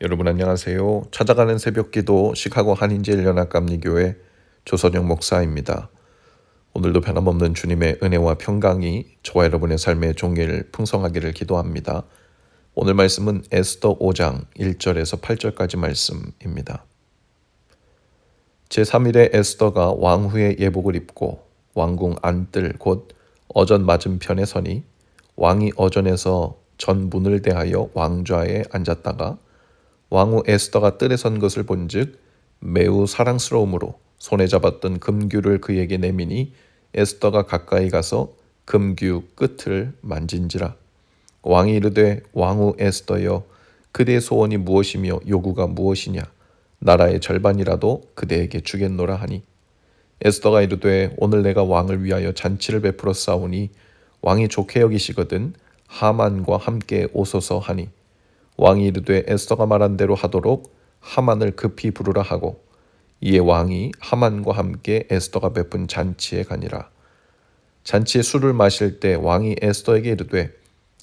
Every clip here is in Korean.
여러분 안녕하세요. 찾아가는 새벽기도 시카고 한인제일연합감리교회 조선영 목사입니다. 오늘도 변함없는 주님의 은혜와 평강이 저와 여러분의 삶의 종일 풍성하기를 기도합니다. 오늘 말씀은 에스더 5장 1절에서 8절까지 말씀입니다. 제3일에 에스더가 왕후의 예복을 입고 왕궁 안뜰 곧 어전 맞은편에 서니 왕이 어전에서 전 문을 대하여 왕좌에 앉았다가 왕후 에스더가 뜰에 선 것을 본즉 매우 사랑스러움으로 손에 잡았던 금규를 그에게 내미니 에스더가 가까이 가서 금규 끝을 만진지라. 왕이 이르되 왕후 에스더여 그대의 소원이 무엇이며 요구가 무엇이냐 나라의 절반이라도 그대에게 주겠노라 하니 에스더가 이르되 오늘 내가 왕을 위하여 잔치를 베풀어 싸우니 왕이 좋게 여기시거든 하만과 함께 오소서 하니 왕이 이르되 에스더가 말한 대로 하도록 하만을 급히 부르라 하고 이에 왕이 하만과 함께 에스더가 베푼 잔치에 가니라. 잔치에 술을 마실 때 왕이 에스더에게 이르되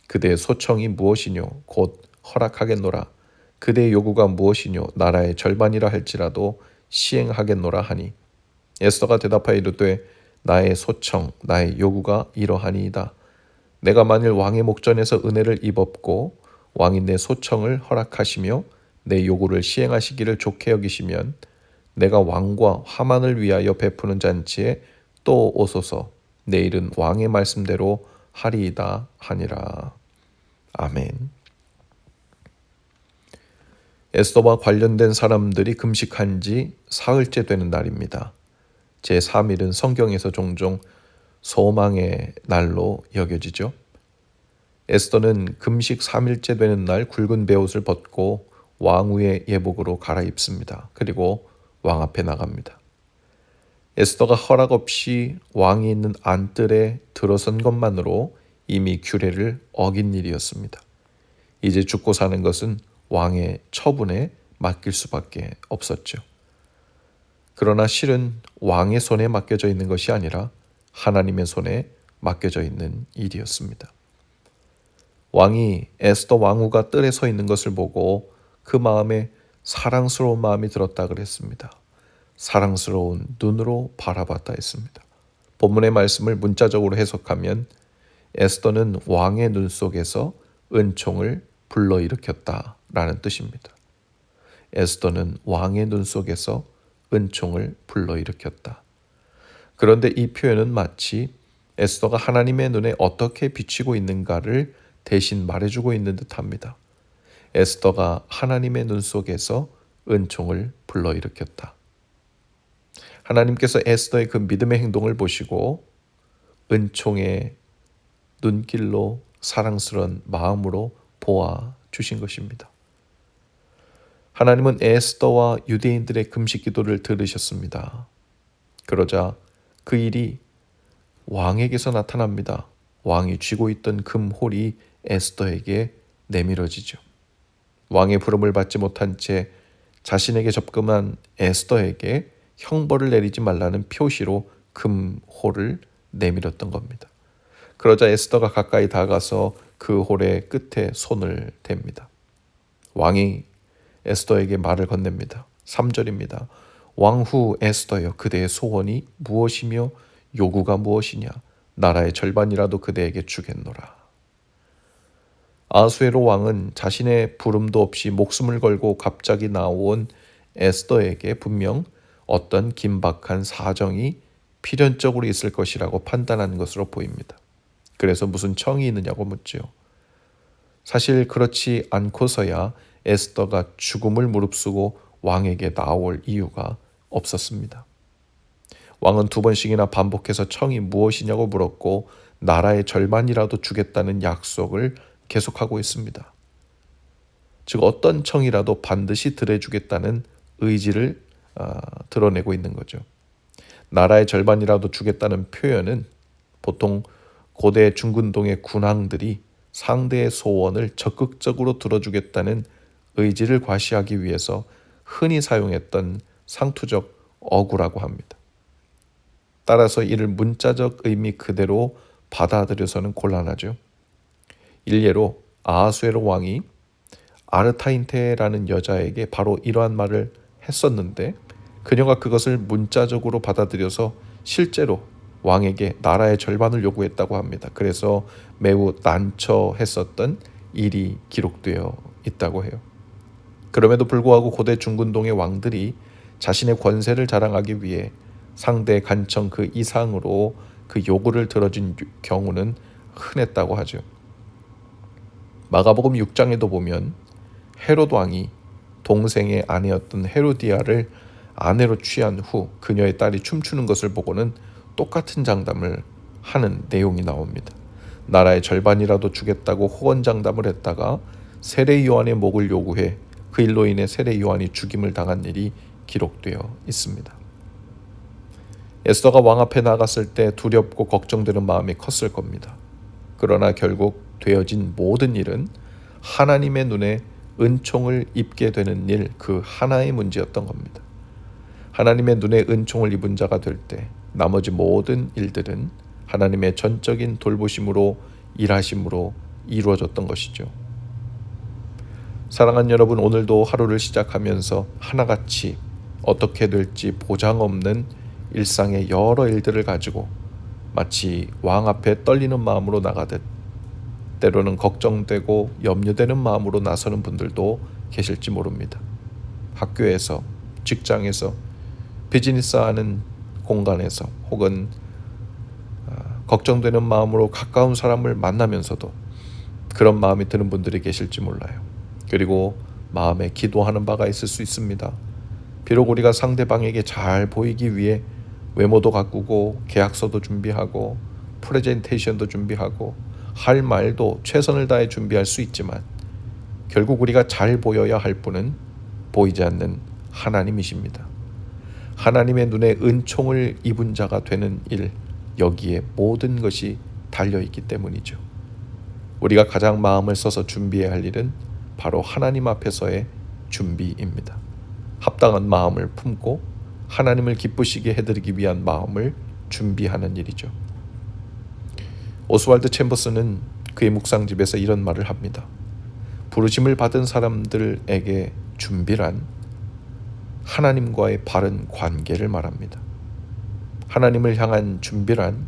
그대의 소청이 무엇이뇨 곧 허락하겠노라. 그대의 요구가 무엇이뇨 나라의 절반이라 할지라도 시행하겠노라 하니 에스더가 대답하여 이르되 나의 소청 나의 요구가 이러하니이다. 내가 만일 왕의 목전에서 은혜를 입었고 왕이 내 소청을 허락하시며 내 요구를 시행하시기를 좋게 여기시면 내가 왕과 하만을 위하여 베푸는 잔치에 또 오소서. 내일은 왕의 말씀대로 하리이다 하니라. 아멘. 에스더와 관련된 사람들이 금식한 지 사흘째 되는 날입니다. 제3일은 성경에서 종종 소망의 날로 여겨지죠. 에스더는 금식 3일째 되는 날 굵은 베옷을 벗고 왕후의 예복으로 갈아입습니다. 그리고 왕 앞에 나갑니다. 에스더가 허락 없이 왕이 있는 안뜰에 들어선 것만으로 이미 규례를 어긴 일이었습니다. 이제 죽고 사는 것은 왕의 처분에 맡길 수밖에 없었죠. 그러나 실은 왕의 손에 맡겨져 있는 것이 아니라 하나님의 손에 맡겨져 있는 일이었습니다. 왕이 에스더 왕후가 뜰에 서 있는 것을 보고 그 마음에 사랑스러운 마음이 들었다 그랬습니다. 사랑스러운 눈으로 바라봤다 했습니다. 본문의 말씀을 문자적으로 해석하면 에스더는 왕의 눈 속에서 은총을 불러일으켰다라는 뜻입니다. 에스더는 왕의 눈 속에서 은총을 불러일으켰다. 그런데 이 표현은 마치 에스더가 하나님의 눈에 어떻게 비치고 있는가를 대신 말해주고 있는 듯합니다. 에스더가 하나님의 눈 속에서 은총을 불러일으켰다. 하나님께서 에스더의 그 믿음의 행동을 보시고 은총의 눈길로 사랑스러운 마음으로 보아 주신 것입니다. 하나님은 에스더와 유대인들의 금식 기도를 들으셨습니다. 그러자 그 일이 왕에게서 나타납니다. 왕이 쥐고 있던 금홀이 에스더에게 내밀어지죠. 왕의 부름을 받지 못한 채 자신에게 접근한 에스더에게 형벌을 내리지 말라는 표시로 금홀을 내밀었던 겁니다. 그러자 에스더가 가까이 다가가서 그 홀의 끝에 손을 댑니다. 왕이 에스더에게 말을 건넵니다. 3절입니다. 왕후 에스더여 그대의 소원이 무엇이며 요구가 무엇이냐 나라의 절반이라도 그대에게 주겠노라. 아수에로 왕은 자신의 부름도 없이 목숨을 걸고 갑자기 나온 에스더에게 분명 어떤 긴박한 사정이 필연적으로 있을 것이라고 판단한 것으로 보입니다. 그래서 무슨 청이 있느냐고 묻지요. 사실 그렇지 않고서야 에스더가 죽음을 무릅쓰고 왕에게 나올 이유가 없었습니다. 왕은 2번씩이나 반복해서 청이 무엇이냐고 물었고 나라의 절반이라도 주겠다는 약속을 계속하고 있습니다. 즉 어떤 청이라도 반드시 들어주겠다는 의지를 드러내고 있는 거죠. 나라의 절반이라도 주겠다는 표현은 보통 고대 중근동의 군왕들이 상대의 소원을 적극적으로 들어주겠다는 의지를 과시하기 위해서 흔히 사용했던 상투적 어구라고 합니다. 따라서 이를 문자적 의미 그대로 받아들여서는 곤란하죠. 일례로 아하수에로 왕이 아르타인테라는 여자에게 바로 이러한 말을 했었는데 그녀가 그것을 문자적으로 받아들여서 실제로 왕에게 나라의 절반을 요구했다고 합니다. 그래서 매우 난처했었던 일이 기록되어 있다고 해요. 그럼에도 불구하고 고대 중근동의 왕들이 자신의 권세를 자랑하기 위해 상대 간청 그 이상으로 그 요구를 들어준 경우는 흔했다고 하죠. 마가복음 6장에도 보면 헤롯 왕이 동생의 아내였던 헤로디아를 아내로 취한 후 그녀의 딸이 춤추는 것을 보고는 똑같은 장담을 하는 내용이 나옵니다. 나라의 절반이라도 주겠다고 호언장담을 했다가 세례 요한의 목을 요구해 그 일로 인해 세례 요한이 죽임을 당한 일이 기록되어 있습니다. 에스더가 왕 앞에 나갔을 때 두렵고 걱정되는 마음이 컸을 겁니다. 그러나 결국 되어진 모든 일은 하나님의 눈에 은총을 입게 되는 일, 그 하나의 문제였던 겁니다. 하나님의 눈에 은총을 입은 자가 될 때 나머지 모든 일들은 하나님의 전적인 돌보심으로 일하심으로 이루어졌던 것이죠. 사랑하는 여러분, 오늘도 하루를 시작하면서 하나같이 어떻게 될지 보장 없는 일상의 여러 일들을 가지고 마치 왕 앞에 떨리는 마음으로 나가듯 때로는 걱정되고 염려되는 마음으로 나서는 분들도 계실지 모릅니다. 학교에서, 직장에서, 비즈니스하는 공간에서 혹은 걱정되는 마음으로 가까운 사람을 만나면서도 그런 마음이 드는 분들이 계실지 몰라요. 그리고 마음에 기도하는 바가 있을 수 있습니다. 비록 우리가 상대방에게 잘 보이기 위해 외모도 가꾸고 계약서도 준비하고 프레젠테이션도 준비하고 할 말도 최선을 다해 준비할 수 있지만 결국 우리가 잘 보여야 할 분은 보이지 않는 하나님이십니다. 하나님의 눈에 은총을 입은 자가 되는 일, 여기에 모든 것이 달려있기 때문이죠. 우리가 가장 마음을 써서 준비해야 할 일은 바로 하나님 앞에서의 준비입니다. 합당한 마음을 품고 하나님을 기쁘시게 해드리기 위한 마음을 준비하는 일이죠. 오스왈드 챔버스는 그의 묵상집에서 이런 말을 합니다. 부르심을 받은 사람들에게 준비란 하나님과의 바른 관계를 말합니다. 하나님을 향한 준비란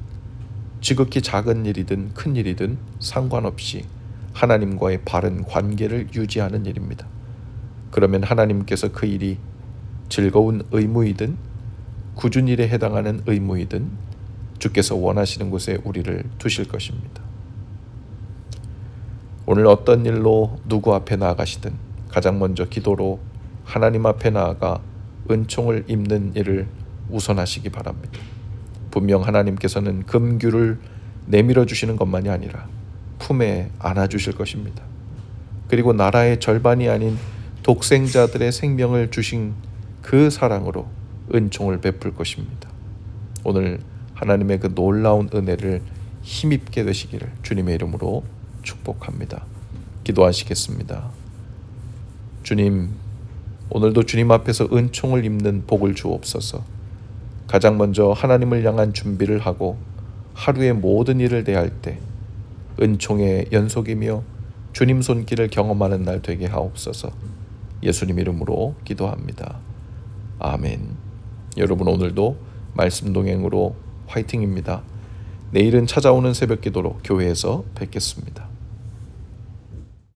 지극히 작은 일이든 큰 일이든 상관없이 하나님과의 바른 관계를 유지하는 일입니다. 그러면 하나님께서 그 일이 즐거운 의무이든 굳은 일에 해당하는 의무이든 주께서 원하시는 곳에 우리를 두실 것입니다. 오늘 어떤 일로 누구 앞에 나아가시든 가장 먼저 기도로 하나님 앞에 나아가 은총을 입는 일을 우선하시기 바랍니다. 분명 하나님께서는 금규를 내밀어 주시는 것만이 아니라 품에 안아 주실 것입니다. 그리고 나라의 절반이 아닌 독생자들의 생명을 주신 그 사랑으로 은총을 베풀 것입니다. 오늘 하나님의 그 놀라운 은혜를 힘입게 되시기를 주님의 이름으로 축복합니다. 기도하시겠습니다. 주님, 오늘도 주님 앞에서 은총을 입는 복을 주옵소서. 가장 먼저 하나님을 향한 준비를 하고 하루의 모든 일을 대할 때 은총의 연속이며 주님 손길을 경험하는 날 되게 하옵소서. 예수님 이름으로 기도합니다. 아멘. 여러분, 오늘도 말씀 동행으로 화이팅입니다. 내일은 찾아오는 새벽 기도로 교회에서 뵙겠습니다.